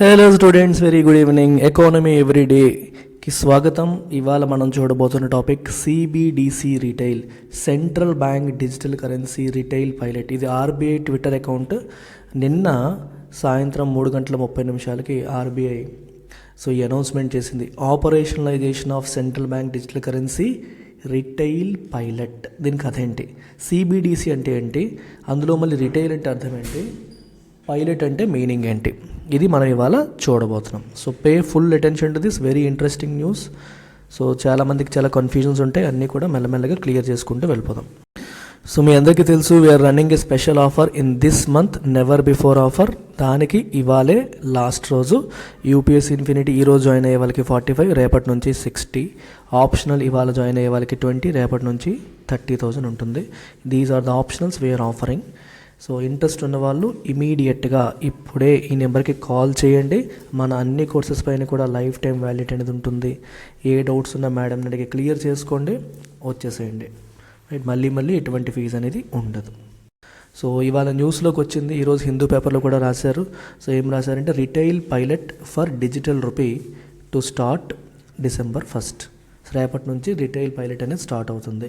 Hello students, very good evening. Economy ఎవ్రీడేకి స్వాగతం. ఇవాళ మనం చూడబోతున్న topic CBDC retail, central bank digital currency retail pilot. ఇది ఆర్బీఐ ట్విట్టర్ అకౌంట్. నిన్న సాయంత్రం 3:30 ఆర్బీఐ ఈ అనౌన్స్మెంట్ చేసింది. Operationalisation of central bank digital currency retail pilot. దీనికి కథ ఏంటి? సిబిడిసి అంటే ఏంటి, అందులో మళ్ళీ రిటైల్ అంటే అర్థం ఏంటి, పైలట్ అంటే మీనింగ్ ఏంటి, ఇది మనం ఇవాళ చూడబోతున్నాం. So pay full attention to this very interesting news. So చాలామందికి చాలా కన్ఫ్యూజన్స్ ఉంటాయి, అన్నీ కూడా మెల్లమెల్లగా క్లియర్ చేసుకుంటూ వెళ్ళిపోదాం. సో మీ అందరికీ తెలుసు, we are running a special offer in this month, never before offer. దానికి ఇవాళే లాస్ట్ రోజు. యూపీఎస్సీ ఇన్ఫినిటీ ఈరోజు జాయిన్ అయ్యే వాళ్ళకి 45, రేపటి నుంచి 60. ఆప్షనల్ ఇవాళ జాయిన్ అయ్యే వాళ్ళకి 20, రేపటి నుంచి 30,000 ఉంటుంది. These are the optionals we're offering. So interest ఉన్నవాళ్ళు ఇమీడియట్గా ఇప్పుడే ఈ నెంబర్కి కాల్ చేయండి. మన అన్ని కోర్సెస్ పైన కూడా లైఫ్ టైం వ్యాలిడిటీ అనేది ఉంటుంది. ఏ డౌట్స్ ఉన్నా మేడంని అడిగి క్లియర్ చేసుకోండి, వచ్చేసేయండి. రైట్, మళ్ళీ ఎటువంటి ఫీజు అనేది ఉండదు. సో ఇవాళ న్యూస్లోకి వచ్చింది, ఈరోజు హిందూ పేపర్లో కూడా రాశారు. సో ఏం రాశారంటే, retail pilot for digital rupee to start December 1st. రేపటి నుంచి రిటైల్ పైలట్ అనేది స్టార్ట్ అవుతుంది.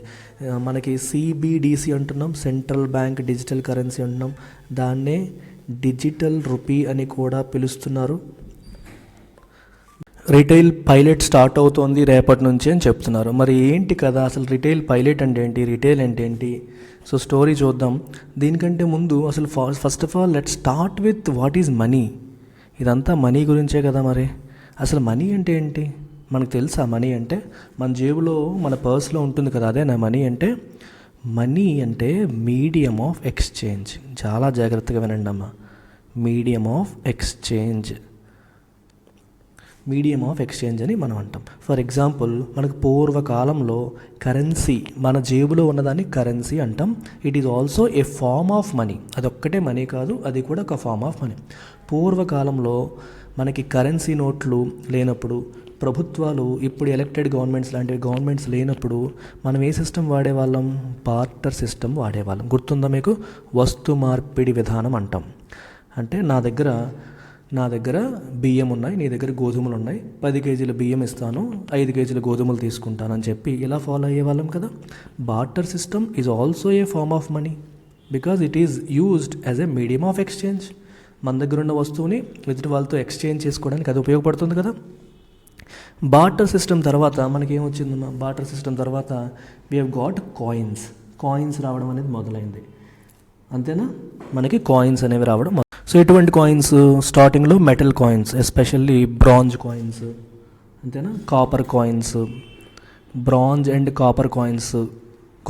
మనకి సిబిడిసి అంటున్నాం, సెంట్రల్ బ్యాంక్ డిజిటల్ కరెన్సీ అంటున్నాం. దాన్నే డిజిటల్ రూపీ అని కూడా పిలుస్తున్నారు. రిటైల్ పైలట్ స్టార్ట్ అవుతోంది రేపటి నుంచి అని చెప్తున్నారు. మరి ఏంటి కదా అసలు రిటైల్ పైలట్ అంటే ఏంటి, రిటైల్ అంటే ఏంటి? సో స్టోరీ చూద్దాం. దీనికంటే ముందు అసలు first of all let's start with what is money. ఇదంతా మనీ గురించే కదా. మరి అసలు మనీ అంటే ఏంటి మనకు తెలుసా? మనీ అంటే మన జేబులో, మన పర్స్లో ఉంటుంది కదా, అదే నా మనీ అంటే. మనీ అంటే మీడియం ఆఫ్ ఎక్స్చేంజ్. చాలా జాగ్రత్తగా వినండి అమ్మా. Medium of exchange, medium of exchange అని మనం అంటాం. ఫర్ ఎగ్జాంపుల్, మనకు పూర్వకాలంలో కరెన్సీ, మన జేబులో ఉన్నదాన్ని కరెన్సీ అంటాం. It is also a form of money. అదొక్కటే మనీ కాదు, అది కూడా ఒక ఫార్మ్ ఆఫ్ మనీ. పూర్వకాలంలో మనకి కరెన్సీ నోట్లు లేనప్పుడు, ప్రభుత్వాలు ఇప్పుడు ఎలక్టెడ్ గవర్నమెంట్స్ లాంటి గవర్నమెంట్స్ లేనప్పుడు మనం ఏ సిస్టమ్ వాడేవాళ్ళం? బార్టర్ సిస్టమ్ వాడేవాళ్ళం. గుర్తుందా మీకు? వస్తు మార్పిడి విధానం అంటాం. అంటే నా దగ్గర బియ్యం ఉన్నాయి, నీ దగ్గర గోధుమలు ఉన్నాయి, 10 కేజీల బియ్యం ఇస్తాను, 5 కేజీల గోధుమలు తీసుకుంటానని చెప్పి ఇలా ఫాలో అయ్యేవాళ్ళం కదా. Barter system is also a form of money because it is used as a medium of exchange. మన దగ్గర ఉన్న వస్తువుని ఎదుటి వాళ్ళతో ఎక్స్చేంజ్ చేసుకోవడానికి అది ఉపయోగపడుతుంది కదా. బార్టర్ సిస్టమ్ తర్వాత మనకి ఏమొచ్చిందమ్మా? బార్టర్ సిస్టమ్ తర్వాత వీ హ్యావ్ గాట్ కాయిన్స్ రావడం అనేది మొదలైంది. అంతేనా? మనకి కాయిన్స్ అనేవి రావడం. సో ఎటువంటి కాయిన్స్? స్టార్టింగ్లో metal coins, especially bronze coins, అంతేనా, copper coins, bronze and copper coins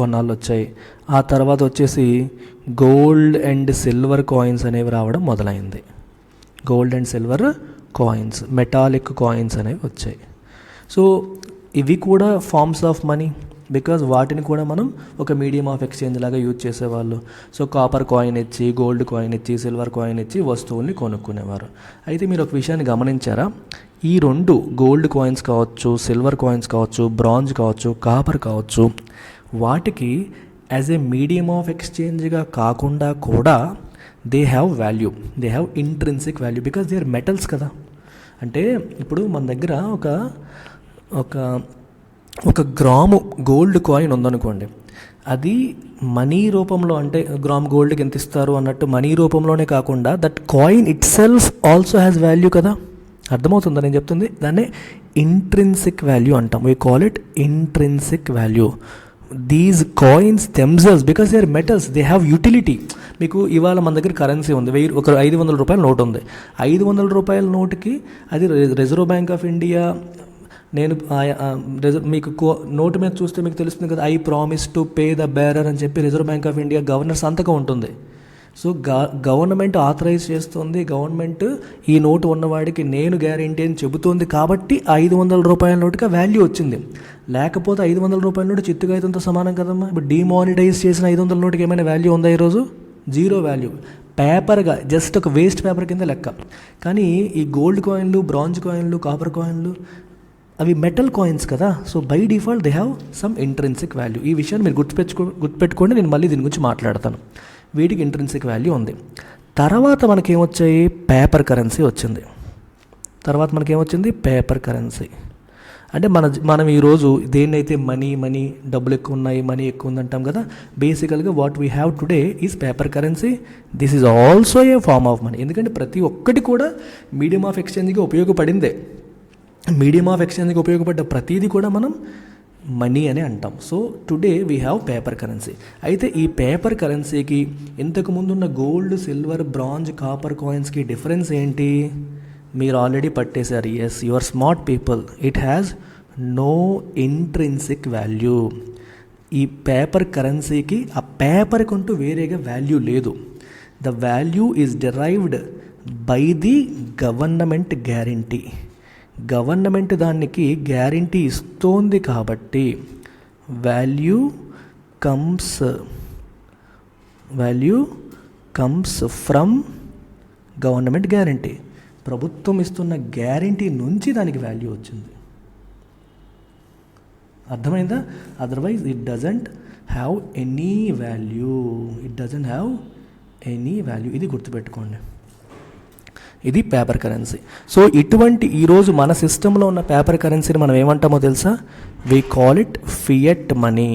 కొన్నాళ్ళు వచ్చాయి. ఆ తర్వాత వచ్చేసి గోల్డ్ అండ్ సిల్వర్ కాయిన్స్ అనేవి రావడం మొదలైంది. Gold and silver coins, metallic coins అనేవి వచ్చాయి. సో ఇవి కూడా ఫార్మ్స్ ఆఫ్ మనీ బికాజ్ వాటిని కూడా మనం ఒక మీడియం ఆఫ్ ఎక్స్చేంజ్ లాగా యూజ్ చేసేవాళ్ళు. సో కాపర్ కాయిన్ ఇచ్చి, గోల్డ్ కాయిన్ ఇచ్చి, సిల్వర్ కాయిన్ ఇచ్చి వస్తువుల్ని కొనుక్కునేవారు. అయితే మీరు ఒక విషయాన్ని గమనించారా? ఈ రెండు గోల్డ్ కాయిన్స్ కావచ్చు, సిల్వర్ కాయిన్స్ కావచ్చు, బ్రాంజ్ కావచ్చు, కాపర్ కావచ్చు, వాటికి యాజ్ ఏ మీడియం ఆఫ్ ఎక్స్చేంజ్గా కాకుండా కూడా they have value, they have intrinsic value because they are metals కదా. అంటే ఇప్పుడు మన దగ్గర ఒక గ్రాము గోల్డ్ కాయిన్ ఉందనుకోండి, అది మనీ రూపంలో, అంటే గ్రామ్ గోల్డ్కి ఎంత ఇస్తారు అన్నట్టు మనీ రూపంలోనే కాకుండా that coin it self also has value కదా. అర్థమవుతుందా నేను చెప్తుంది? దాన్నే ఇంట్రిన్సిక్ వాల్యూ అంటాం. We call it intrinsic value. These coins themselves because they are metals, they have utility. మీకు ఇవాళ మన దగ్గర కరెన్సీ ఉంది, ఒక 500 రూపాయల నోట్ ఉంది. 500 రూపాయల నోటుకి అది రిజర్వ్ బ్యాంక్ ఆఫ్ ఇండియా, నేను మీకు నోటు మీద చూస్తే మీకు తెలుస్తుంది కదా, I promise to pay the bearer అని చెప్పి reserve bank of India governor సంతకం ఉంటుంది. సో గవర్నమెంట్ ఆథరైజ్ చేస్తుంది, గవర్నమెంట్ ఈ నోటు ఉన్నవాడికి నేను గ్యారెంటీ అని చెబుతోంది కాబట్టి 500 రూపాయల నోటుకి వాల్యూ వచ్చింది. లేకపోతే 500 రూపాయల నోటు చిత్తుకాయితంతో సమానం కదమ్మా. ఇప్పుడు డిమానిటైజ్ చేసిన 500 నోటుకి ఏమైనా వాల్యూ ఉందా ఈరోజు? Zero value. పేపర్గా జస్ట్ ఒక వేస్ట్ పేపర్ కింద లెక్క. కానీ ఈ గోల్డ్ కాయిన్లు, బ్రాంజ్ కాయిన్లు, కాపర్ కాయిన్లు అవి మెటల్ కాయిన్స్ కదా. So by default they have some intrinsic value. ఈ విషయాన్ని మీరు గుర్తుపెట్టుకోండి, నేను మళ్ళీ దీని గురించి మాట్లాడతాను. వీటికి ఇంట్రిన్సిక్ వాల్యూ ఉంది. తర్వాత మనకేమొచ్చాయి? పేపర్ కరెన్సీ వచ్చింది. తర్వాత మనకేమొచ్చింది పేపర్ కరెన్సీ. అంటే మనం ఈరోజు దేన్నైతే మనీ డబ్బులు ఎక్కువ ఉన్నాయి, మనీ ఎక్కువ ఉంది అంటాం కదా, బేసికల్గా what we have today is paper currency. This is also a form of money. ఎందుకంటే ప్రతి ఒక్కటి కూడా మీడియం ఆఫ్ ఎక్స్చేంజ్కి ఉపయోగపడిందే. మీడియం ఆఫ్ ఎక్స్చేంజ్కి ఉపయోగపడ్డ ప్రతిదీ కూడా మనం మనీ అని అంటాం. So today we have paper currency. అయితే ఈ పేపర్ కరెన్సీకి ఇంతకుముందున్న గోల్డ్, సిల్వర్, బ్రాంజ్, కాపర్ కాయిన్స్కి డిఫరెన్స్ ఏంటి? మీరు ఆల్రెడీ పట్టేశారు. Yes, your smart people. It has no intrinsic value. ఈ పేపర్ కరెన్సీకి ఆ పేపర్కి అంటూ వేరేగా వాల్యూ లేదు. The value is derived by the government guarantee. Government దానికి గ్యారంటీ ఇస్తోంది కాబట్టి value comes from government guarantee. ప్రభుత్వం ఇస్తున్న గ్యారంటీ నుంచి దానికి వాల్యూ వచ్చింది. అర్థమైందా? Otherwise it doesn't have any value. ఇది గుర్తుపెట్టుకోండి. ఇది పేపర్ కరెన్సీ. సో ఇటువంటి ఈరోజు మన సిస్టంలో ఉన్న పేపర్ కరెన్సీని మనం ఏమంటామో తెలుసా? We call it fiat money.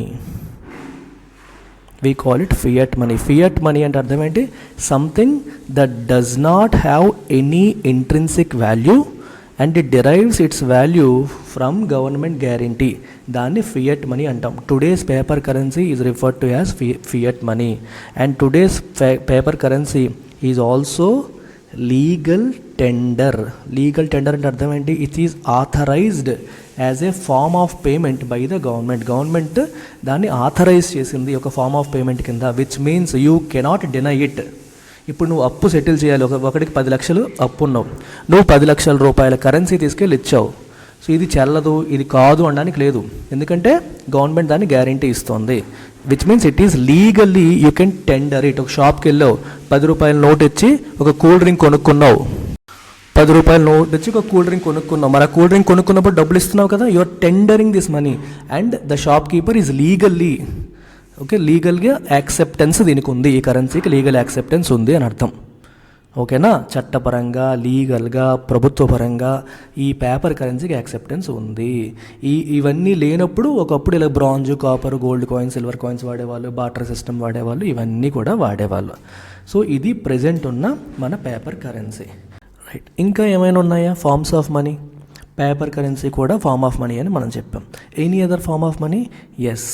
Fiat money అంటే అర్థం ఏంటి? Something that does not have any intrinsic value and it derives its value from government guarantee. దాన్ని ఫియట్ మనీ అంటాం. Today's paper currency is referred to as fiat money. And today's paper currency is also legal tender అంటే అర్థం ఏంటి? It is authorized as a form of payment by the government దాన్ని authorize చేసింది ఒక form of payment కింద, which means you cannot deny it. ఇప్పుడు నువ్వు అప్పు సెటిల్ చేయాలి, ఒకటికి 10 లక్షలు అప్పు ఉన్నావు, నువ్వు 10 లక్షల రూపాయల కరెన్సీ తీసుకెళ్ళి ఇచ్చావు. సో ఇది చెల్లదు, ఇది కాదు అనడానికి లేదు, ఎందుకంటే గవర్నమెంట్ దాన్ని గ్యారంటీ ఇస్తుంది. Which means it is legally you can tender it. ఒక షాప్కి వెళ్ళావు, 10 రూపాయల నోట్ ఇచ్చి ఒక కూల్ డ్రింక్ కొనుక్కున్నావు. 10 రూపాయల నోట్ ఇచ్చి ఒక కూల్ డ్రింక్ కొనుక్కున్నావు. మరి ఆ కూల్ డ్రింక్ కొనుక్కున్నప్పుడు డబ్బులు ఇస్తున్నావు కదా, you are tendering this money and the shop keeper is లీగల్గా యాక్సెప్టెన్స్ దీనికి ఉంది. ఈ కరెన్సీకి లీగల్ యాక్సెప్టెన్స్ ఉంది అని అర్థం. ఓకేనా? చట్టపరంగా, లీగల్గా, ప్రభుత్వపరంగా ఈ పేపర్ కరెన్సీకి యాక్సెప్టెన్స్ ఉంది. ఇవన్నీ లేనప్పుడు ఒకప్పుడు ఇలా bronze, copper, gold coins, silver coins వాడేవాళ్ళు, బాటర్ సిస్టమ్ వాడేవాళ్ళు, ఇవన్నీ కూడా వాడేవాళ్ళు. సో ఇది ప్రెజెంట్ ఉన్న మన పేపర్ కరెన్సీ. రైట్. ఇంకా ఏమైనా ఉన్నాయా forms of money? Paper currency కూడా ఫార్మ్ ఆఫ్ మనీ అని మనం చెప్పాం. Any other form of money? Yes,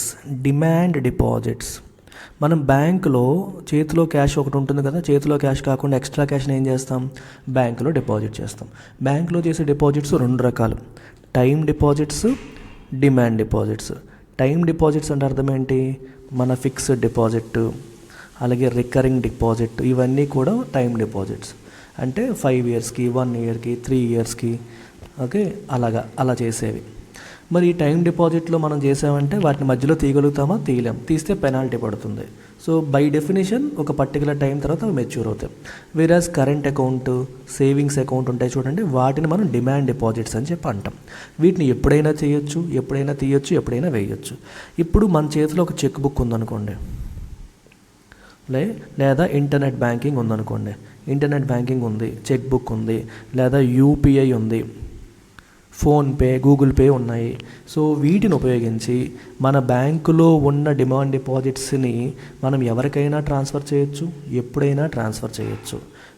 demand deposits. మనం బ్యాంకులో చేతిలో క్యాష్ ఒకటి ఉంటుంది కదా, చేతిలో క్యాష్ కాకుండా ఎక్స్ట్రా క్యాష్ని ఏం చేస్తాం? బ్యాంకులో డిపాజిట్ చేస్తాం. బ్యాంకులో చేసే డిపాజిట్స్ 2 రకాలు: time deposits, demand deposits. Time deposits అంటే అర్థం ఏంటి? మన ఫిక్స్డ్ డిపాజిట్, అలాగే రికరింగ్ డిపాజిట్, ఇవన్నీ కూడా టైం డిపాజిట్స్. అంటే 5 ఇయర్స్కి, 1 ఇయర్కి, 3 ఇయర్స్కి, ఓకే, అలా చేసేవి. మరి ఈ టైం డిపాజిట్లో మనం చేసామంటే వాటిని మధ్యలో తీయగలుగుతామా? తీయలేం. తీస్తే పెనాల్టీ పడుతుంది. సో బై డెఫినేషన్ ఒక పర్టికులర్ టైం తర్వాత అవి మెచ్యూర్ అవుతాయి. వేరాజ్ కరెంట్ అకౌంట్, సేవింగ్స్ అకౌంట్ ఉంటాయి చూడండి, వాటిని మనం డిమాండ్ డిపాజిట్స్ అని చెప్పి అంటాం. వీటిని ఎప్పుడైనా చేయొచ్చు, ఎప్పుడైనా తీయొచ్చు, ఎప్పుడైనా వేయొచ్చు. ఇప్పుడు మన చేతిలో ఒక చెక్ బుక్ ఉందనుకోండి, లేదా ఇంటర్నెట్ బ్యాంకింగ్ ఉందనుకోండి. ఇంటర్నెట్ బ్యాంకింగ్ ఉంది, చెక్ బుక్ ఉంది, లేదా యూపీఐ ఉంది, ఫోన్పే, గూగుల్ పే ఉన్నాయి. సో వీటిని ఉపయోగించి మన బ్యాంకులో ఉన్న డిమాండ్ డిపాజిట్స్ని మనం ఎవరికైనా ట్రాన్స్ఫర్ చేయొచ్చు, ఎప్పుడైనా ట్రాన్స్ఫర్ చేయొచ్చు.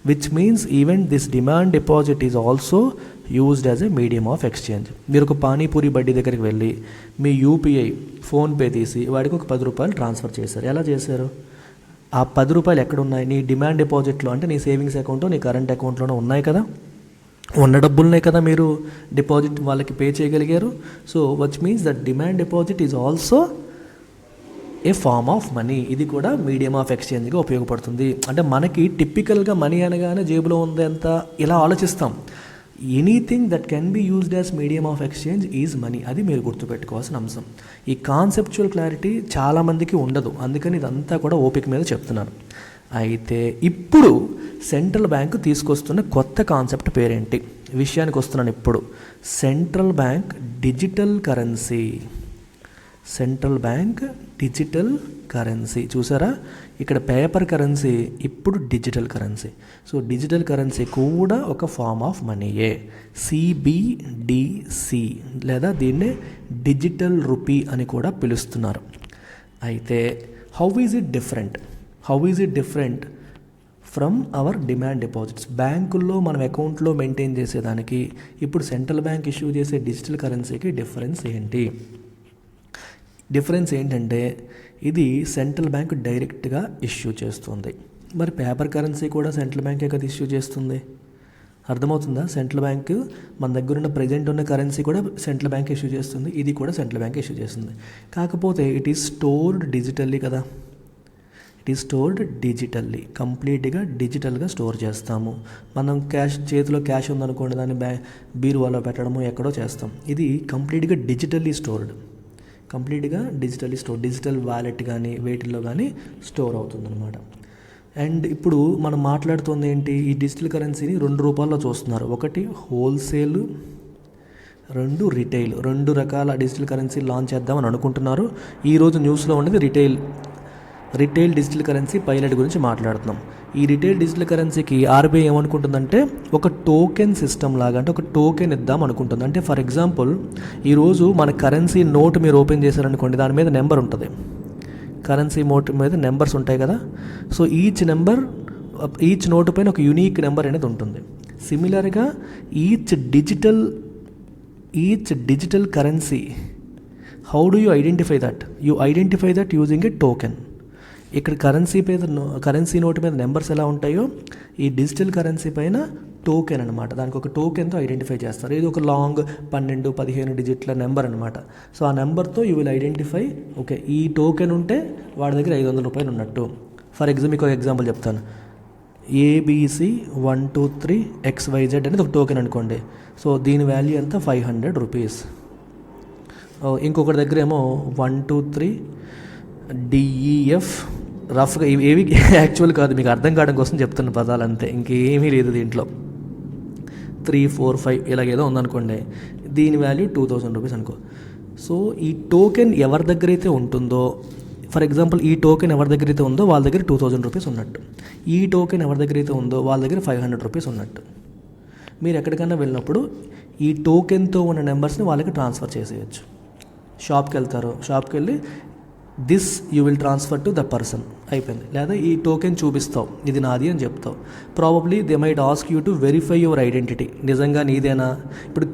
Which means even this demand deposit is also used as a medium of exchange. మీరు ఒక పానీపూరి బడ్డీ దగ్గరికి వెళ్ళి మీ యూపీఐ, ఫోన్పే తీసి వాడికి ఒక 10 రూపాయలు ట్రాన్స్ఫర్ చేశారు. ఎలా చేశారు? ఆ 10 రూపాయలు ఎక్కడున్నాయి? నీ డిమాండ్ డిపాజిట్లో, అంటే నీ సేవింగ్స్ అకౌంట్, నీ కరెంట్ అకౌంట్లోనే ఉన్నాయి కదా, ఉన్న డబ్బులనే కదా మీరు డిపాజిట్ వాళ్ళకి పే చేయగలిగారు. So which means that demand deposit is also a form of money. ఇది కూడా మీడియం ఆఫ్ ఎక్స్చేంజ్గా ఉపయోగపడుతుంది. అంటే మనకి టిపికల్గా మనీ అనగానే జేబులో ఉందంత ఇలా ఆలోచిస్తాం. Anything that can be used as medium of exchange is money. అది మీరు గుర్తుపెట్టుకోవాల్సిన అంశం. ఈ కాన్సెప్చువల్ క్లారిటీ చాలామందికి ఉండదు, అందుకని ఇదంతా కూడా ఓపిక మీద చెప్తున్నాను. అయితే ఇప్పుడు సెంట్రల్ బ్యాంకు తీసుకొస్తున్న కొత్త కాన్సెప్ట్ పేరేంటి విషయానికి వస్తున్నాను. ఇప్పుడు central bank digital currency. Central bank digital currency. చూసారా, ఇక్కడ పేపర్ కరెన్సీ, ఇప్పుడు digital currency. So digital currency కూడా ఒక ఫార్మ్ ఆఫ్ మనీయే, CBDC లేదా దీన్నే డిజిటల్ రూపీ అని కూడా పిలుస్తున్నారు. అయితే how is it different from our demand deposits? బ్యాంకుల్లో మనం అకౌంట్లో మెయింటైన్ చేసేదానికి ఇప్పుడు సెంట్రల్ బ్యాంక్ ఇష్యూ చేసే డిజిటల్ కరెన్సీకి డిఫరెన్స్ ఏంటంటే ఇది సెంట్రల్ బ్యాంక్ డైరెక్ట్గా ఇష్యూ చేస్తుంది. మరి పేపర్ కరెన్సీ కూడా సెంట్రల్ బ్యాంకే కదా ఇష్యూ చేస్తుంది. అర్థమవుతుందా? సెంట్రల్ బ్యాంక్ మన దగ్గర ఉన్న ప్రజెంట్ ఉన్న కరెన్సీ కూడా సెంట్రల్ బ్యాంక్ ఇష్యూ చేస్తుంది, ఇది కూడా సెంట్రల్ బ్యాంక్ ఇష్యూ చేస్తుంది. కాకపోతే ఇట్ ఈస్ స్టోర్డ్ డిజిటల్లీ కదా, ఇట్ ఈస్ స్టోర్డ్ డిజిటల్లీ, కంప్లీట్గా డిజిటల్గా స్టోర్ చేస్తాము. మనం చేతిలో క్యాష్ ఉందనుకోండి, దాన్ని బీరువాలో పెట్టడము ఎక్కడో చేస్తాం. ఇది కంప్లీట్గా డిజిటల్లీ స్టోర్డ్, డిజిటల్ వాలెట్ కానీ వేటిల్లో కానీ స్టోర్ అవుతుందన్నమాట. అండ్ ఇప్పుడు మనం మాట్లాడుతుంది ఏంటి, ఈ డిజిటల్ కరెన్సీని 2 రూపాల్లో చూస్తున్నారు. ఒకటి హోల్సేల్, 2 రిటైల్. 2 రకాల డిజిటల్ కరెన్సీ లాంచ్ చేద్దామని అనుకుంటున్నారు. ఈరోజు న్యూస్లో ఉండేది రిటైల్ డిజిటల్ కరెన్సీ పైలట్ గురించి మాట్లాడుతున్నాం. ఈ రిటైల్ డిజిటల్ కరెన్సీకి ఆర్బీఐ ఏమనుకుంటుందంటే ఒక టోకెన్ సిస్టమ్ లాగా, అంటే ఒక టోకెన్ ఇద్దాం అనుకుంటుంది. అంటే ఫర్ ఎగ్జాంపుల్ ఈరోజు మన కరెన్సీ నోట్ మీరు ఓపెన్ చేశారనుకోండి, దాని మీద నెంబర్ ఉంటుంది. కరెన్సీ నోట్ మీద నెంబర్స్ ఉంటాయి కదా. సో ఈచ్ నోటు పైన ఒక యూనిక్ నెంబర్ అనేది ఉంటుంది. సిమిలర్గా each digital currency, how do you identify that? You identify that using a token. ఇక్కడ కరెన్సీ నోటు మీద నెంబర్స్ ఎలా ఉంటాయో ఈ డిజిటల్ కరెన్సీ పైన టోకెన్ అనమాట. దానికి ఒక టోకెన్తో ఐడెంటిఫై చేస్తారు. ఇది ఒక లాంగ్ 12-15 డిజిట్ల నెంబర్ అనమాట. సో ఆ నెంబర్తో యూ విల్ ఐడెంటిఫై, ఓకే ఈ టోకెన్ ఉంటే వాడి దగ్గర 500 రూపాయలు ఉన్నట్టు. ఫర్ ఎగ్జాంపుల్ మీకు ఒక ఎగ్జాంపుల్ చెప్తాను. ABC123XYZ అనేది ఒక టోకెన్ అనుకోండి. సో దీని వాల్యూ ఎంత? 500 రూపీస్. ఇంకొకటి దగ్గర ఏమో 123DEF, రఫ్గా ఏవి యాక్చువల్ కాదు, మీకు అర్థం కావడం కోసం చెప్తున్న పదాలు అంతే, ఇంకేమీ లేదు దీంట్లో. 3, 4, 5 ఇలాగేదో ఉందనుకోండి, దీని వాల్యూ 2000 రూపీస్ అనుకో. సో ఈ టోకెన్ ఎవరి దగ్గర అయితే ఉంటుందో, ఫర్ ఎగ్జాంపుల్ ఈ టోకెన్ ఎవరి దగ్గర అయితే ఉందో వాళ్ళ దగ్గర 2000 రూపీస్ ఉన్నట్టు. ఈ టోకెన్ ఎవరి దగ్గర అయితే ఉందో వాళ్ళ దగ్గర 500 రూపీస్ ఉన్నట్టు. మీరు ఎక్కడికైనా వెళ్ళినప్పుడు ఈ టోకెన్తో ఉన్న నెంబర్స్ని వాళ్ళకి ట్రాన్స్ఫర్ చేసేయచ్చు. షాప్కి వెళ్ళి this you will transfer to the person, అయిపోయింది. లేదా ఈ టోకెన్ చూపిస్తావు, ఇది నాది అని చెప్తావు. Probably they might ask you to verify your identity, నిజంగా నీదేనా. ఇప్పుడు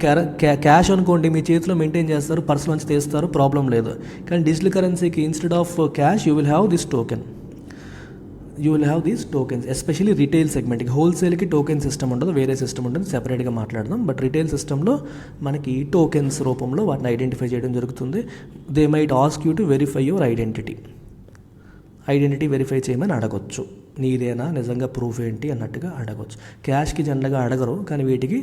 క్యాష్ అనుకోండి, మీ చేతిలో మెయింటైన్ చేస్తారు, పర్స్ నుంచి తీస్తారు, ప్రాబ్లం లేదు. కానీ డిజిటల్ కరెన్సీకి instead of cash you will have this tokens, especially retail సెగ్మెంట్కి. హోల్సేల్కి టోకెన్ సిస్టమ్ ఉండదు, వేరే సిస్టమ్ ఉంటుంది, సెపరేట్గా మాట్లాడదాం. బట్ రిటైల్ సిస్టంలో మనకి టోకెన్స్ రూపంలో వాటిని ఐడెంటిఫై చేయడం జరుగుతుంది. They might ask you to verify your identity verify చేయమని అడగొచ్చు. నీదేనా, నిజంగా ప్రూఫ్ ఏంటి అన్నట్టుగా అడగవచ్చు. క్యాష్కి జనరల్గా అడగరు, కానీ వీటికి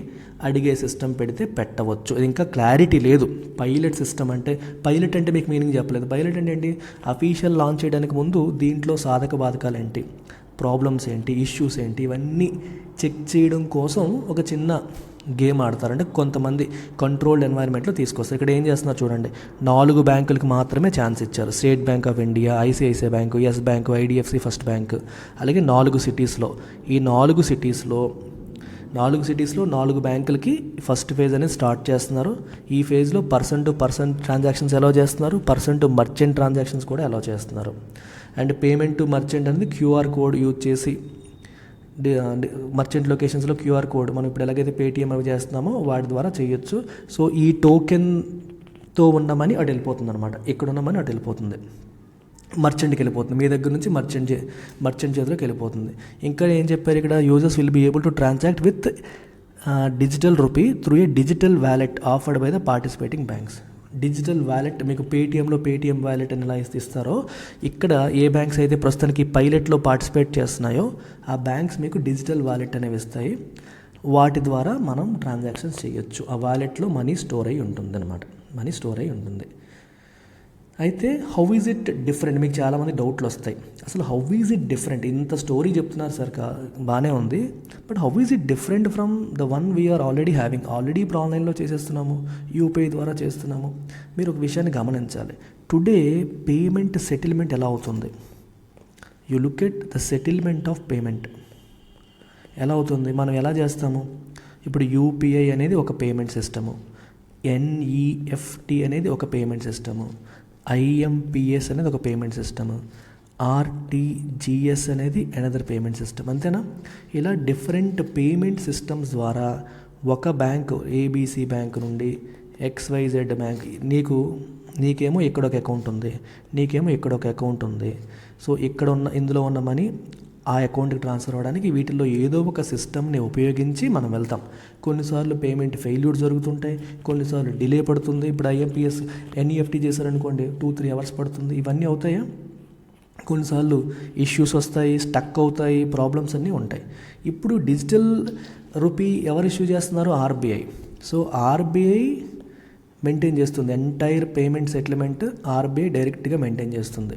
అడిగే సిస్టమ్ పెడితే పెట్టవచ్చు. ఇది ఇంకా క్లారిటీ లేదు. పైలట్ అంటే మీకు మీనింగ్ చెప్పలేదు. పైలట్ అంటే ఏంటి? అఫీషియల్ లాంచ్ చేయడానికి ముందు దీంట్లో సాధక బాధకాలు ఏంటి, ప్రాబ్లమ్స్ ఏంటి, ఇష్యూస్ ఏంటి, ఇవన్నీ చెక్ చేయడం కోసం ఒక చిన్న గేమ్ ఆడతారు. అంటే కొంతమంది కంట్రోల్డ్ ఎన్వైర్న్మెంట్లో తీసుకొస్తారు. ఇక్కడ ఏం చేస్తున్నారు చూడండి, 4 బ్యాంకులకు మాత్రమే ఛాన్స్ ఇచ్చారు. State Bank of India, ICICI bank, yes bank, IDFC first bank, అలాగే 4 సిటీస్లో. ఈ 4 సిటీస్లో 4 బ్యాంకులకి ఫస్ట్ ఫేజ్ అనేది స్టార్ట్ చేస్తున్నారు. ఈ ఫేజ్లో person to person transactions allow చేస్తున్నారు, పర్సన్ టు మర్చెంట్ ట్రాన్సాక్షన్స్ కూడా అలౌ చేస్తున్నారు. అండ్ పేమెంట్ టు మర్చెంట్ అనేది క్యూఆర్ కోడ్ యూజ్ చేసి, మర్చెంట్ లొకేషన్స్లో క్యూఆర్ కోడ్ మనం ఇప్పుడు ఎలాగైతే పేటీఎం అవి చేస్తున్నామో వాటి ద్వారా చేయొచ్చు. సో ఈ టోకెన్తో ఉన్న మనీ అటు వెళ్ళిపోతుంది అనమాట, ఇక్కడ ఉన్న మనీ అటు వెళ్ళిపోతుంది, మర్చెంట్కి వెళ్ళిపోతుంది. మీ దగ్గర నుంచి మర్చెంట్ చేతిలోకి వెళ్ళిపోతుంది. ఇంకా ఏం చెప్పారు ఇక్కడ, users will be able to transact with digital rupee through a digital wallet offered by the participating banks. Digital wallet మీకు పేటీఎం వ్యాలెట్ అని ఎలా ఇస్తారో, ఇక్కడ ఏ బ్యాంక్స్ అయితే ప్రస్తుతానికి పైలట్లో పార్టిసిపేట్ చేస్తున్నాయో ఆ బ్యాంక్స్ మీకు డిజిటల్ వ్యాలెట్ అనేవి ఇస్తాయి. వాటి ద్వారా మనం ట్రాన్సాక్షన్స్ చేయొచ్చు. ఆ వ్యాలెట్లో మనీ స్టోర్ అయి ఉంటుంది. అయితే హౌ ఈజ్ ఇట్ డిఫరెంట్, మీకు చాలామంది డౌట్లు వస్తాయి. అసలు హౌ ఈజ్ ఇట్ డిఫరెంట్, ఇంత స్టోరీ చెప్తున్నారు సార్, బాగానే ఉంది. But how is it different from the one we're already having. Already ఇప్పుడు ఆన్లైన్లో చేసేస్తున్నాము, యూపీఐ ద్వారా చేస్తున్నాము. మీరు ఒక విషయాన్ని గమనించాలి, టుడే పేమెంట్ సెటిల్మెంట్ ఎలా అవుతుంది? You look at the settlement of payment ఎలా అవుతుంది. మనం ఎలా చేస్తాము? ఇప్పుడు యూపీఐ అనేది ఒక పేమెంట్ సిస్టము, ఎన్ఈఎఫ్టి అనేది ఒక పేమెంట్ సిస్టము, ఐఎంపిఎస్ అనేది ఒక పేమెంట్ సిస్టము, ఆర్టీజీఎస్ అనేది అనదర్ పేమెంట్ సిస్టమ్. అంతేనా? ఇలా డిఫరెంట్ పేమెంట్ సిస్టమ్స్ ద్వారా ఒక బ్యాంకు, ఏబీసీ బ్యాంక్ నుండి XYZ బ్యాంక్, నీకేమో ఇక్కడ ఒక అకౌంట్ ఉంది, నీకేమో ఇక్కడ ఒక అకౌంట్ ఉంది. సో ఇందులో ఉన్న మనీ ఆ అకౌంట్కి ట్రాన్స్ఫర్ అవ్వడానికి వీటిల్లో ఏదో ఒక సిస్టమ్ని ఉపయోగించి మనం వెళ్తాం. కొన్నిసార్లు పేమెంట్ ఫెయిల్యూర్ జరుగుతుంటాయి, కొన్నిసార్లు డిలే పడుతుంది. ఇప్పుడు ఐఎంపిఎస్ ఎన్ఈఎఫ్టీ చేశారనుకోండి 2-3 అవర్స్ పడుతుంది. ఇవన్నీ అవుతాయా? కొన్నిసార్లు ఇష్యూస్ వస్తాయి, స్టక్ అవుతాయి, ప్రాబ్లమ్స్ అన్నీ ఉంటాయి. ఇప్పుడు డిజిటల్ రూపీ ఎవరు ఇష్యూ చేస్తున్నారు? ఆర్బీఐ. సో ఆర్బీఐ మెయింటైన్ చేస్తుంది ఎంటైర్ పేమెంట్ సెటిల్మెంట్. ఆర్బీఐ డైరెక్ట్గా మెయింటైన్ చేస్తుంది.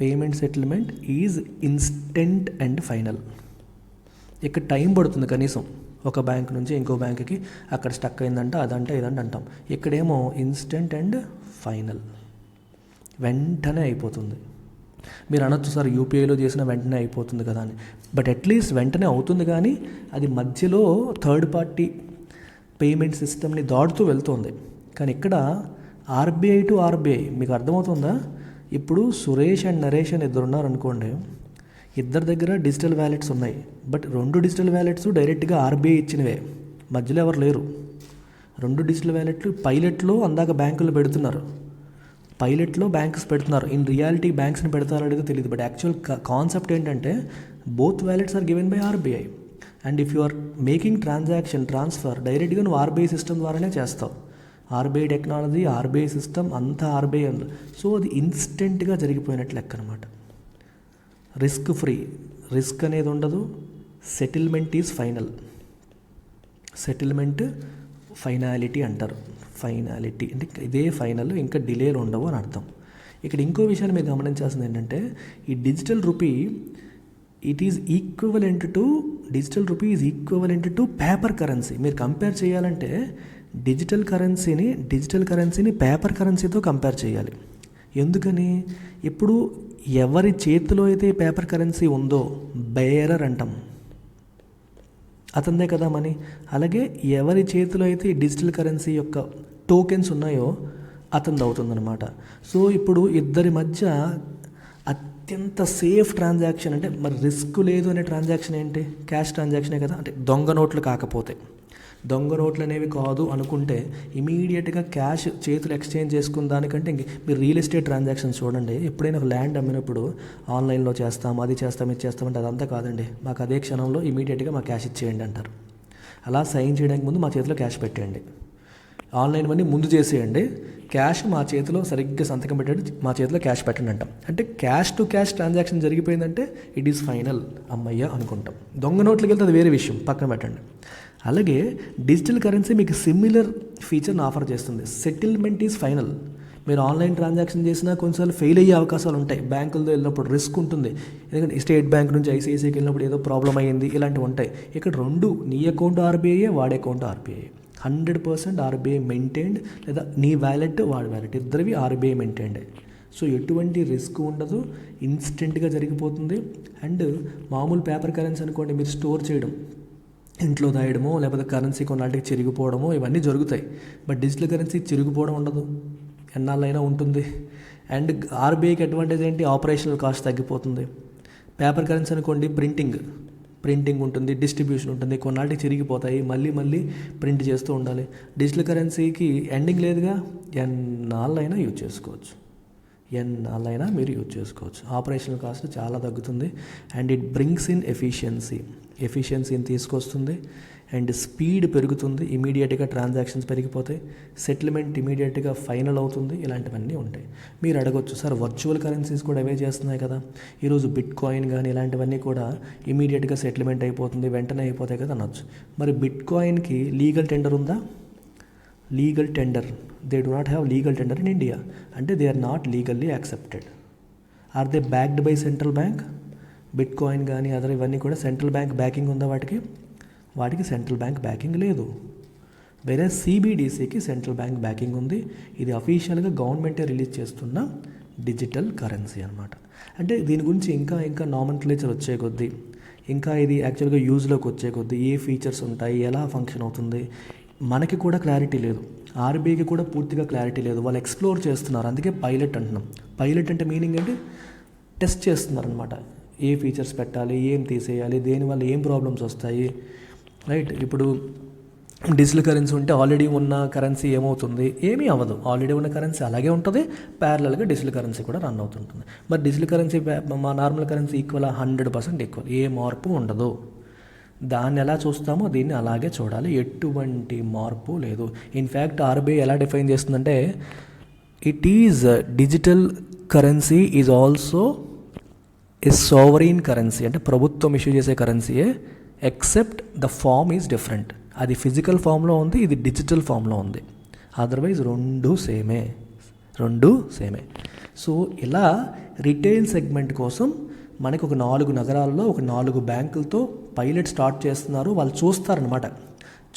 Payment settlement is instant and final. ఇక్కడ టైం పడుతుంది కనీసం, ఒక బ్యాంక్ నుంచి ఇంకో బ్యాంక్కి అక్కడ స్టక్ అయిందంట, అదంట ఇదంట అంటాం. ఇక్కడేమో ఇన్స్టెంట్ అండ్ ఫైనల్, వెంటనే అయిపోతుంది. మీరు అనొచ్చు సార్ యూపీఐలో చేసిన వెంటనే అయిపోతుంది కదా అని. బట్ అట్లీస్ట్ వెంటనే అవుతుంది, కానీ అది మధ్యలో థర్డ్ పార్టీ పేమెంట్ సిస్టమ్ని దాటుతూ వెళ్తుంది. కానీ ఇక్కడ ఆర్బీఐ టు ఆర్బీఐ మీకు అర్థమవుతుందా? ఇప్పుడు సురేష్ అండ్ నరేష్ అని ఇద్దరున్నారనుకోండి, ఇద్దరి దగ్గర డిజిటల్ వ్యాలెట్స్ ఉన్నాయి. బట్ 2 డిజిటల్ వ్యాలెట్స్ డైరెక్ట్గా ఆర్బీఐ ఇచ్చినవే, మధ్యలో ఎవరు లేరు. 2 డిజిటల్ వ్యాలెట్లు పైలట్లో అందాక బ్యాంకులు పెడుతున్నారు, పైలట్లో బ్యాంక్స్ పెడుతున్నారు. ఇన్ రియాలిటీ బ్యాంక్స్ని పెడతారో లేదో తెలియదు. బట్ యాక్చువల్ కాన్సెప్ట్ ఏంటంటే both wallets are given by RBI. And if you are making transfer డైరెక్ట్గా నువ్వు ఆర్బీఐ సిస్టమ్ ద్వారానే చేస్తావు. ఆర్బీఐ టెక్నాలజీ, ఆర్బీఐ సిస్టమ్ అంతా ఆర్బీఐ. సో అది ఇన్స్టెంట్గా జరిగిపోయినట్లు లెక్క అనమాట. రిస్క్ ఫ్రీ, రిస్క్ అనేది ఉండదు. Settlement is final. Settlement finality అంటారు. ఫైనాలిటీ అంటే ఇదే ఫైనల్, ఇంకా డిలేలు ఉండవు అని అర్థం. ఇక్కడ ఇంకో విషయాన్ని మీరు గమనించాల్సింది ఏంటంటే ఈ digital rupee digital rupee is equivalent to paper currency. మీరు కంపేర్ చేయాలంటే డిజిటల్ కరెన్సీని పేపర్ కరెన్సీతో కంపేర్ చేయాలి. ఎందుకని? ఇప్పుడు ఎవరి చేతిలో అయితే పేపర్ కరెన్సీ ఉందో బేరర్ అంటాం, అతనిదే కదా మనీ. అలాగే ఎవరి చేతిలో అయితే ఈ డిజిటల్ కరెన్సీ యొక్క టోకెన్స్ ఉన్నాయో అతనిది అవుతుందన్నమాట. సో ఇప్పుడు ఇద్దరి మధ్య అత్యంత సేఫ్ ట్రాన్సాక్షన్ అంటే మరి రిస్క్ లేదు అనే ట్రాన్సాక్షన్ ఏంటి? క్యాష్ ట్రాన్సాక్షనే కదా. అంటే దొంగ నోట్లు కాకపోతే, దొంగ నోట్లు అనేవి కాదు అనుకుంటే ఇమీడియట్గా క్యాష్ చేతులు ఎక్స్చేంజ్ చేసుకున్న దానికంటే మీరు రియల్ ఎస్టేట్ ట్రాన్సాక్షన్స్ చూడండి. ఎప్పుడైనా ఒక ల్యాండ్ అమ్మినప్పుడు ఆన్లైన్లో చేస్తాం, అది చేస్తాం, ఇది చేస్తామంటే అదంతా కాదండి. మాకు అదే క్షణంలో ఇమీడియట్గా మా క్యాష్ ఇచ్చేయండి అంటారు. అలా సైన్ చేయడానికి ముందు మా చేతిలో క్యాష్ పెట్టేయండి, ఆన్లైన్ మనీ ముందు చేసేయండి, క్యాష్ మా చేతిలో సరిగ్గా సంతకం పెట్టాడు, మా చేతిలో క్యాష్ పెట్టండి అంటాం. అంటే క్యాష్ టు క్యాష్ ట్రాన్సాక్షన్ జరిగిపోయిందంటే ఇట్ ఈస్ ఫైనల్, అమ్మయ్య అనుకుంటాం. దొంగ నోట్లకి వెళ్తే అది వేరే విషయం, పక్కన పెట్టండి. అలాగే డిజిటల్ కరెన్సీ మీకు సిమిలర్ ఫీచర్ని ఆఫర్ చేస్తుంది. Settlement is final. మీరు ఆన్లైన్ ట్రాన్సాక్షన్ చేసినా కొన్నిసార్లు ఫెయిల్ అయ్యే అవకాశాలు ఉంటాయి. బ్యాంకులతో వెళ్ళినప్పుడు రిస్క్ ఉంటుంది, ఎందుకంటే స్టేట్ బ్యాంక్ నుంచి ఐసిఐసిఐకి వెళ్ళినప్పుడు ఏదో ప్రాబ్లం అయ్యింది, ఇలాంటివి ఉంటాయి. ఇక్కడ 2 నీ అకౌంట్ ఆర్బీఐ, వాడి అకౌంట్ ఆర్బీఐ. 100% ఆర్బీఐ మెయింటైన్డ్, లేదా నీ వ్యాలెట్ వాడి వ్యాలెట్ ఇద్దరివి ఆర్బీఐ మెయింటైన్డ్. సో ఎటువంటి రిస్క్ ఉండదు, ఇన్స్టెంట్గా జరిగిపోతుంది. అండ్ మామూలు పేపర్ కరెన్సీ అనుకోండి, మీరు స్టోర్ చేయడం, ఇంట్లో దాయడమో లేకపోతే కరెన్సీ కొన్నాళ్ళకి చిరిగిపోవడమో ఇవన్నీ జరుగుతాయి. బట్ డిజిటల్ కరెన్సీ చిరిగిపోవడం ఉండదు, ఎన్నాళ్ళైనా ఉంటుంది. అండ్ ఆర్బీఐకి అడ్వాంటేజ్ ఏంటి? ఆపరేషనల్ కాస్ట్ తగ్గిపోతుంది. పేపర్ కరెన్సీ అనుకోండి, ప్రింటింగ్ ఉంటుంది, డిస్ట్రిబ్యూషన్ ఉంటుంది, కొన్నాళ్ళకి చిరిగిపోతాయి, మళ్ళీ ప్రింట్ చేస్తూ ఉండాలి. డిజిటల్ కరెన్సీకి ఎండింగ్ లేదుగా, ఎన్నాళ్ళైనా మీరు యూజ్ చేసుకోవచ్చు. ఆపరేషనల్ కాస్ట్ చాలా తగ్గుతుంది. అండ్ ఇట్ బ్రింగ్స్ ఇన్ ఎఫిషియన్సీని తీసుకొస్తుంది. అండ్ స్పీడ్ పెరుగుతుంది, ఇమీడియట్గా ట్రాన్సాక్షన్స్ పెరిగిపోతాయి, సెటిల్మెంట్ ఇమీడియట్గా ఫైనల్ అవుతుంది. ఇలాంటివన్నీ ఉంటాయి. మీరు అడగొచ్చు, సార్ వర్చువల్ కరెన్సీస్ కూడా అవే చేస్తున్నాయి కదా, ఈరోజు బిట్ కాయిన్ కానీ ఇలాంటివన్నీ కూడా ఇమీడియట్గా సెటిల్మెంట్ అయిపోతుంది, వెంటనే అయిపోతాయి కదా అనొచ్చు. మరి బిట్ కాయిన్కి లీగల్ టెండర్ ఉందా? Legal tender, they do not have legal tender in India. అంటే they are not legally accepted. Are they backed by central bank? Bitcoin కానీ అదర్ ఇవన్నీ కూడా సెంట్రల్ బ్యాంక్ బ్యాకింగ్ ఉందా? వాటికి సెంట్రల్ బ్యాంక్ బ్యాకింగ్ లేదు. వేరే సిబిడిసికి central bank backing ఉంది. ఇది అఫీషియల్గా గవర్నమెంటే రిలీజ్ చేస్తున్న డిజిటల్ కరెన్సీ అనమాట. అంటే దీని గురించి ఇంకా నామన్క్లేచర్ వచ్చే కొద్దీ, ఇంకా ఇది యాక్చువల్గా యూజ్లోకి వచ్చే కొద్దీ ఏ ఫీచర్స్ ఉంటాయి, ఎలా ఫంక్షన్ అవుతుంది, మనకి కూడా క్లారిటీ లేదు, ఆర్బీఐకి కూడా పూర్తిగా క్లారిటీ లేదు. వాళ్ళు ఎక్స్ప్లోర్ చేస్తున్నారు, అందుకే పైలట్ అంటున్నాం. పైలట్ అంటే మీనింగ్ ఏంటి? టెస్ట్ చేస్తున్నారు అనమాట. ఏ ఫీచర్స్ పెట్టాలి, ఏం తీసేయాలి, దేనివల్ల ఏం ప్రాబ్లమ్స్ వస్తాయి, రైట్. ఇప్పుడు డిజిటల్ కరెన్సీ ఉంటే ఆల్రెడీ ఉన్న కరెన్సీ ఏమవుతుంది? ఏమీ అవ్వదు. ఆల్రెడీ ఉన్న కరెన్సీ అలాగే ఉంటుంది, ప్యారలల్గా డిజిటల్ కరెన్సీ కూడా రన్ అవుతుంటుంది. మరి డిజిటల్ కరెన్సీ మా నార్మల్ కరెన్సీ ఈక్వల్, 100% ఈక్వల్, ఏ మార్పు ఉండదు. దాన్ని ఎలా చూస్తామో దీన్ని అలాగే చూడాలి, ఎటువంటి మార్పు లేదు. ఇన్ఫ్యాక్ట్ ఆర్బీఐ ఎలా డిఫైన్ చేస్తుందంటే, it is digital currency is also a sovereign currency, అంటే ప్రభుత్వం ఇష్యూ చేసే కరెన్సీయే, except the form is different. అది ఫిజికల్ ఫామ్లో ఉంది, ఇది డిజిటల్ ఫామ్లో ఉంది. అదర్వైజ్ రెండు సేమే. సో ఇలా రిటైల్ సెగ్మెంట్ కోసం మనకి ఒక 4 నగరాల్లో ఒక 4 బ్యాంకులతో పైలట్ స్టార్ట్ చేస్తున్నారు. వాళ్ళు చూస్తారనమాట,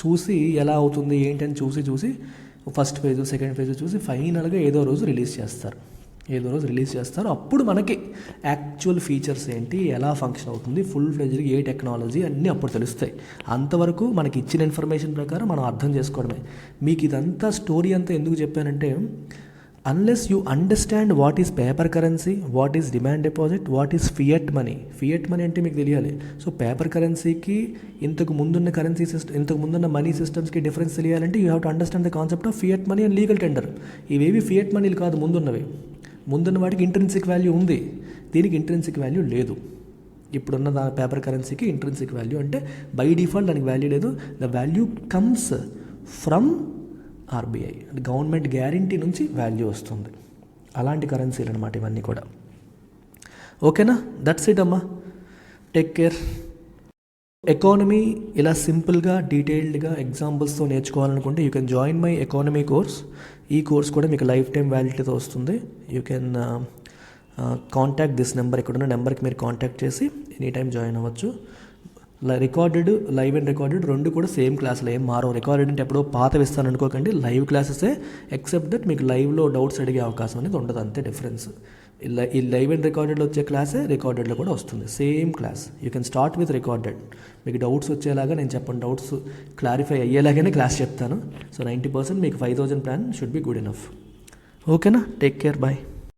చూసి ఎలా అవుతుంది ఏంటని చూసి ఫస్ట్ ఫేజ్, సెకండ్ ఫేజ్ చూసి ఫైనల్గా ఏదో రోజు రిలీజ్ చేస్తారు. అప్పుడు మనకి యాక్చువల్ ఫీచర్స్ ఏంటి, ఎలా ఫంక్షన్ అవుతుంది, ఫుల్ ఫ్లెడ్జ్గా ఏ టెక్నాలజీ అన్నీ అప్పుడు తెలుస్తాయి. అంతవరకు మనకి ఇచ్చిన ఇన్ఫర్మేషన్ ప్రకారం మనం అర్థం చేసుకోవడమే. మీకు ఇదంతా స్టోరీ అంతా ఎందుకు చెప్పానంటే, unless you understand what is paper currency, what is demand deposit, what is fiat money అంటే మీకు తెలియాలి. సో పేపర్ కరెన్సీకి ఇంతకు ముందున్న మనీ సిస్టమ్స్కి డిఫరెన్స్ తెలియాలంటే you have to understand the concept of fiat money and legal tender. ఇవేవి fiat మనీలు కాదు, ముందున్న వాటికి ఇంట్రిన్సిక్ వాల్యూ ఉంది, దీనికి ఇంట్రిన్సిక్ వాల్యూ లేదు. ఇప్పుడున్న పేపర్ కరెన్సీకి ఇంట్రిన్సిక్ వాల్యూ అంటే బై డిఫాల్ట్ దానికి వాల్యూ లేదు. The value comes from RBI, government guarantee నుంచి వాల్యూ వస్తుంది. అలాంటి కరెన్సీలు అనమాట ఇవన్నీ కూడా. ఓకేనా? దట్స్ ఇట్ అమ్మా, టేక్ కేర్. ఎకానమీ ఇలా సింపుల్గా డీటెయిల్డ్గా ఎగ్జాంపుల్స్తో నేర్చుకోవాలనుకుంటే you can join my economy course. ఈ కోర్స్ కూడా మీకు లైఫ్ టైం వ్యాలిడిటీతో వస్తుంది. You can contact this number, ఇక్కడ ఉన్న నెంబర్కి మీరు కాంటాక్ట్ చేసి ఎనీ టైం జాయిన్ అవ్వచ్చు. రికార్డెడ్, లైవ్ అండ్ రికార్డెడ్ రెండు కూడా సేమ్ క్లాసులు, ఏం మారవు. రికార్డెడ్ అంటే ఎప్పుడో పాతవి ఇస్తాను అనుకోకండి, లైవ్ క్లాసెసే, ఎక్సెప్ట్ దట్ మీకు లైవ్లో డౌట్స్ అడిగే అవకాశం అనేది ఉండదు, అంతే డిఫరెన్స్. ఈ లైవ్ అండ్ రికార్డెడ్లో వచ్చే క్లాసే రికార్డెడ్లో కూడా వస్తుంది, same class. You can start with recorded. మీకు డౌట్స్ వచ్చేలాగా నేను చెప్పను, డౌట్స్ క్లారిఫై అయ్యేలాగానే క్లాస్ చెప్తాను. సో 90% మీకు 5000 plan should be good enough. ఓకేనా? Take care, bye.